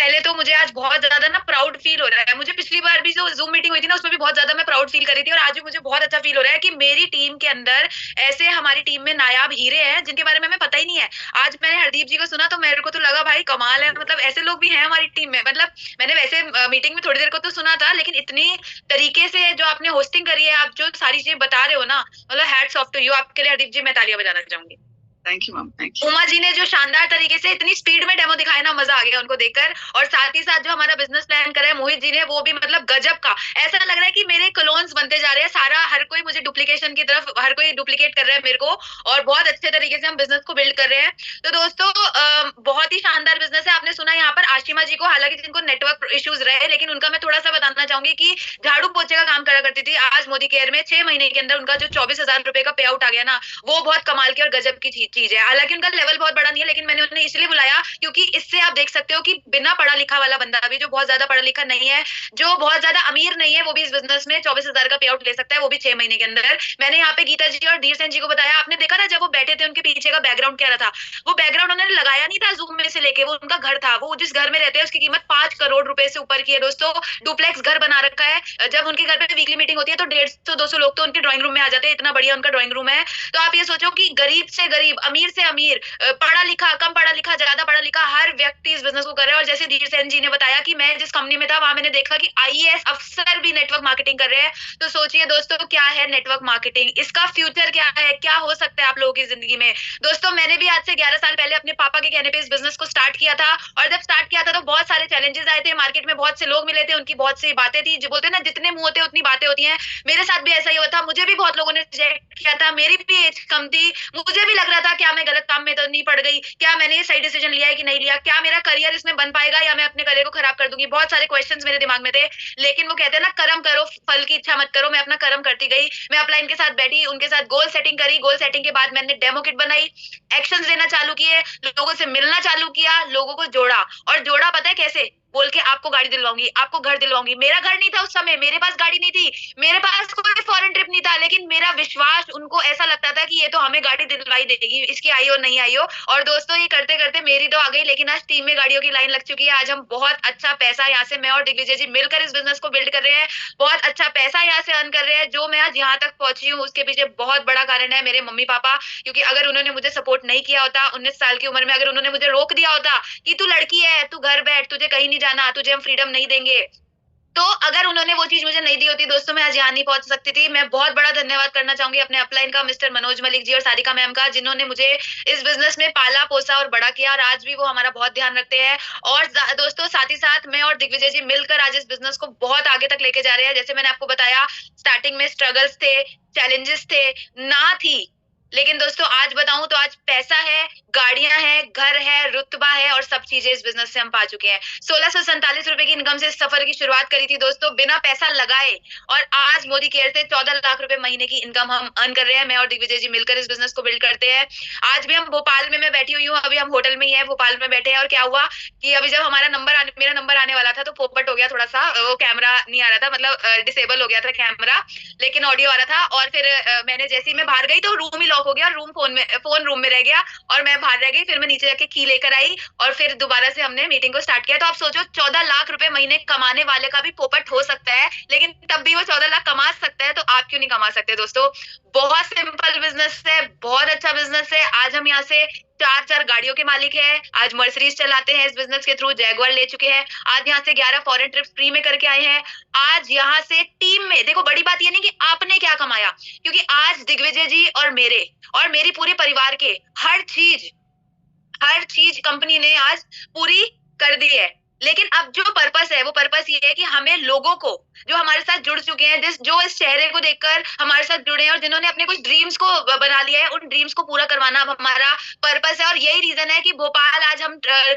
पहले तो मुझे आज बहुत ज्यादा ना प्राउड फील हो रहा है। मुझे पिछली बार भी जो जूम मीटिंग हुई थी ना, उसमें भी बहुत ज्यादा मैं प्राउड फील कर रही थी, और आज भी मुझे बहुत अच्छा फील हो रहा है कि मेरी टीम के अंदर ऐसे हमारी टीम में नायाब हीरे हैं जिनके बारे में हमें पता ही नहीं है। आज मैंने हरदीप जी को सुना तो मेरे को तो लगा भाई कमाल है, मतलब ऐसे लोग भी हैं हमारी टीम में। मतलब मैंने वैसे मीटिंग में थोड़ी देर को तो सुना था, लेकिन इतनी तरीके से जो आपने होस्टिंग करी है, आप जो सारी चीजें बता रहे हो ना, मतलब हैट्स ऑफ टू यू। आपके लिए हरदीप जी मैं तालियां बजाना चाहूंगी। Thank you ma'am, thank you. Uma ji ने जो शानदार तरीके से इतनी स्पीड में डेमो दिखाया ना, मजा आ गया उनको देखकर। और साथ ही साथ जो हमारा बिजनेस प्लान करा है मोहित जी ने, वो भी मतलब गजब का। ऐसा लग रहा है कि मेरे क्लोन्स बनते जा रहे हैं, सारा हर कोई मुझे डुप्लीकेशन की तरफ, हर कोई डुप्लीकेट कर रहा है मेरे को, और बहुत अच्छे तरीके से हम बिजनेस को बिल्ड कर रहे हैं। तो दोस्तों बहुत ही शानदार बिजनेस है। आपने सुना यहाँ पर आशिमा जी को, हालांकि जिनको नेटवर्क इश्यूज रहे, लेकिन उनका मैं थोड़ा सा बताना चाहूंगी कि झाड़ू पोछे का काम करा करती थी। आज मोदी केयर में 6 महीने के अंदर उनका जो 24,000 रुपए का पे आउट आ गया ना, वो बहुत कमाल की और गजब की चीज है। हालांकि उनका लेवल बहुत बड़ा नहीं है, लेकिन मैंने उन्हें इसलिए बुलाया क्योंकि इससे आप देख सकते हो कि बिना पढ़ा लिखा वाला बंदा भी, जो बहुत ज्यादा पढ़ा लिखा नहीं है, जो बहुत ज्यादा अमीर नहीं है, वो भी इस बिजनेस में 24,000 का पे आउट ले सकता है, वो भी 6 महीने के अंदर। मैंने यहाँ पे गीता जी और धीर सेन जी को बताया। आपने देखा ना जब वो बैठे थे, उनके पीछे का बैकग्राउंड क्या रहा था? वो बैकग्राउंड उन्होंने लगाया नहीं था जूम में से लेके, वो उनका घर था। वो जिस घर में रहते हैं उसकी कीमत 5 करोड़ रुपए से ऊपर की है दोस्तों। डुप्लेक्स घर बना रखा है। जब उनके घर पे वीकली मीटिंग होती है तो 150-200 लोग तो उनके ड्राइंग रूम में आ जाते हैं, इतना बढ़िया उनका ड्राइंग रूम है। तो आप ये सोचो कि गरीब से गरीब, अमीर से अमीर, पढ़ा लिखा, कम पढ़ा लिखा, ज्यादा पढ़ा लिखा, हर व्यक्ति इस बिजनेस को कर रहा है। और जैसे धीर सेन जी ने बताया कि मैं जिस कंपनी में था वहां मैंने देखा कि आईएएस अफसर भी नेटवर्क मार्केटिंग कर रहे हैं। तो सोचिए दोस्तों क्या है नेटवर्क मार्केटिंग, इसका फ्यूचर क्या है, क्या हो सकता है आप लोगों की जिंदगी में। दोस्तों मैंने भी आज से 11 साल पहले अपने पापा के कहने पे इस बिजनेस को स्टार्ट किया था। और जब स्टार्ट किया था तो बहुत सारे चैलेंजेस आए थे, मार्केट में बहुत से लोग मिले थे, उनकी बहुत सी बातें थी, जो बोलते हैं ना जितने मुंह होते उतनी बातें होती हैं। मेरे साथ भी ऐसा ही हुआ था, मुझे भी बहुत लोगों ने रिजेक्ट किया था, मेरी भी एज कम थी, मुझे भी लग रहा था क्या मैं गलत काम में तो नहीं पड़ गई, क्या मैंने ये सही डिसीजन लिया है कि नहीं लिया, क्या मेरा करियर इसमें बन पाएगा या मैं अपने करियर को खराब कर दूंगी। बहुत सारे क्वेश्चंस मेरे दिमाग में थे। लेकिन वो कहते हैं ना, कर्म करो फल की इच्छा मत करो। मैं अपना कर्म करती गई। मैं अपलाइन के साथ बैठी, उनके साथ गोल सेटिंग करी। गोल सेटिंग के बाद मैंने डेमो किट बनाई, एक्शन लेना चालू किए, लोगों से मिलना चालू किया, लोगों को जोड़ा। और जोड़ा पता है कैसे? बोल के आपको गाड़ी दिलवाऊंगी, आपको घर दिलवाऊंगी। मेरा घर नहीं था उस समय, मेरे पास गाड़ी नहीं थी, मेरे पास कोई फॉरेन ट्रिप नहीं था, लेकिन मेरा विश्वास, उनको ऐसा लगता था कि ये तो हमें गाड़ी दिलवाई देगी, इसकी आई हो नहीं आई हो। और दोस्तों ये करते करते मेरी तो आ गई, लेकिन आज टीम में गाड़ियों की लाइन लग चुकी है। आज हम बहुत अच्छा पैसा यहाँ से मैं और दिग्विजय जी मिलकर इस बिजनेस को बिल्ड कर रहे हैं। बहुत अच्छा पैसा यहाँ से अर्न कर रहे हैं। जो मैं आज यहाँ तक पहुंची हूँ उसके पीछे बहुत बड़ा कारण है मेरे मम्मी पापा। क्योंकि अगर उन्होंने मुझे सपोर्ट नहीं किया होता 19 साल की उम्र में, अगर उन्होंने मुझे रोक दिया होता कि तू लड़की है, तू घर बैठ, तुझे कहीं नहीं जाना, तुझे हम फ्रीडम नहीं देंगे, तो अगर उन्होंने वो चीज मुझे नहीं दी होती दोस्तों, मैं आज यहाँ नहीं पहुंच सकती थी। मैं बहुत बड़ा धन्यवाद करना चाहूंगी अपने अपलाइन का, मिस्टर मनोज मलिक जी और सारिका मैम का, जिन्होंने मुझे इस बिजनेस में पाला पोसा और बड़ा किया, और आज भी वो हमारा बहुत ध्यान रखते हैं। और दोस्तों साथ ही साथ मैं और दिग्विजय जी मिलकर आज इस बिजनेस को बहुत आगे तक लेके जा रहे हैं। जैसे मैंने आपको बताया, स्टार्टिंग में स्ट्रगल्स थे, चैलेंजेस थे, ना थी, लेकिन दोस्तों आज बताऊं तो आज पैसा है, गाड़ियां हैं, घर है, रुतबा है, और सब चीजें इस बिजनेस से हम पा चुके हैं। 1647 रुपए की इनकम से इस सफर की शुरुआत करी थी दोस्तों, बिना पैसा लगाए। और आज मोदी केयर से 14 लाख रुपए महीने की इनकम हम अर्न कर रहे हैं। मैं और दिग्विजय जी मिलकर इस बिजनेस को बिल्ड करते हैं। आज भी हम भोपाल में, मैं बैठी हुई हूँ, अभी हम होटल में ही है, भोपाल में बैठे हैं। और क्या हुआ कि अभी जब मेरा नंबर आने वाला था तो पोपट हो गया थोड़ा सा, वो कैमरा नहीं आ रहा था, मतलब डिसेबल हो गया था कैमरा, लेकिन ऑडियो आ रहा था। और फिर मैंने जैसे ही मैं बाहर गई तो रूम ही लॉक हो गया, फोन रूम में रह गया, और मैं बाहर रह गई। फिर मैं नीचे जाके की लेकर आई, और फिर दोबारा से हमने मीटिंग को स्टार्ट किया। तो आप सोचो 14 लाख रुपए महीने कमाने वाले का भी पोपट हो सकता है, लेकिन तब भी वो 14 लाख कमा सकता है, तो आप क्यों नहीं कमा सकते दोस्तों? बहुत सिंपल बिजनेस है, बहुत अच्छा बिजनेस है। आज हम यहाँ से 4 4 गाड़ियों के मालिक है, आज मर्सिडीज चलाते हैं, इस बिजनेस के थ्रू जैगुआर ले चुके हैं, आज यहाँ से 11 फॉरेन ट्रिप्स फ्री में करके आए हैं। आज यहाँ से टीम में देखो, बड़ी बात ये नहीं कि आपने क्या कमाया, क्योंकि आज दिग्विजय जी और मेरी पूरे परिवार के हर चीज कंपनी ने आज पूरी कर दी है। लेकिन अब जो पर्पस है, वो पर्पस ये है कि हमें लोगों को, जो हमारे साथ जुड़ चुके हैं, जो इस चेहरे को देखकर हमारे साथ जुड़े हैं, और जिन्होंने अपने कुछ ड्रीम्स को बना लिया है, उन ड्रीम्स को पूरा करवाना अब हमारा पर्पस है। और यही रीजन है कि भोपाल आज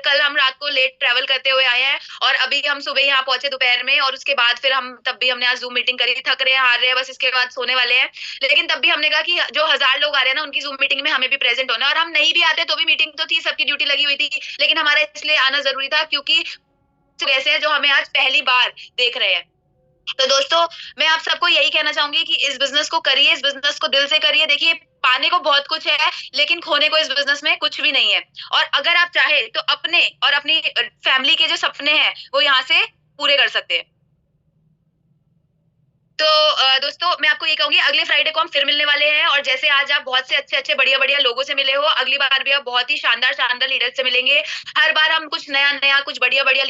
कल हम रात को लेट ट्रेवल करते हुए आए हैं, और अभी हम सुबह यहाँ पहुंचे दोपहर में, और उसके बाद फिर हम तब भी हमने आज जूम मीटिंग करी, थक रहे हैं, हार रहे हैं, बस इसके बाद सोने वाले हैं। लेकिन तब भी हमने कहा कि जो 1000 लोग आ रहे हैं ना, उनकी जूम मीटिंग में हमें भी प्रेजेंट होना है। और हम नहीं भी आते तो भी मीटिंग तो थी, सबकी ड्यूटी लगी हुई थी, लेकिन हमारा इसलिए आना जरूरी था क्योंकि ऐसे हैं जो हमें आज पहली बार देख रहे हैं। तो दोस्तों मैं आप सबको यही कहना चाहूंगी कि इस बिजनेस को करिए, इस बिजनेस को दिल से करिए। देखिए पाने को बहुत कुछ है, लेकिन खोने को इस बिज़नेस में कुछ भी नहीं है। और अगर आप चाहे तो अपने और अपनी फैमिली के जो सपने हैं, वो यहाँ से पूरे कर सकते हैं। तो दोस्तों मैं आपको ये कहूँगी अगले फ्राइडे को हम फिर मिलने वाले हैं और जैसे आज आप बहुत से अच्छे-अच्छे, बढ़िया-बढ़िया लोगों से मिले हो, अगली बार भी आप बहुत ही शानदार-शानदार लीडर से मिलेंगे। हर बार हम कुछ नया-नया, कुछ बढ़िया-बढ़िया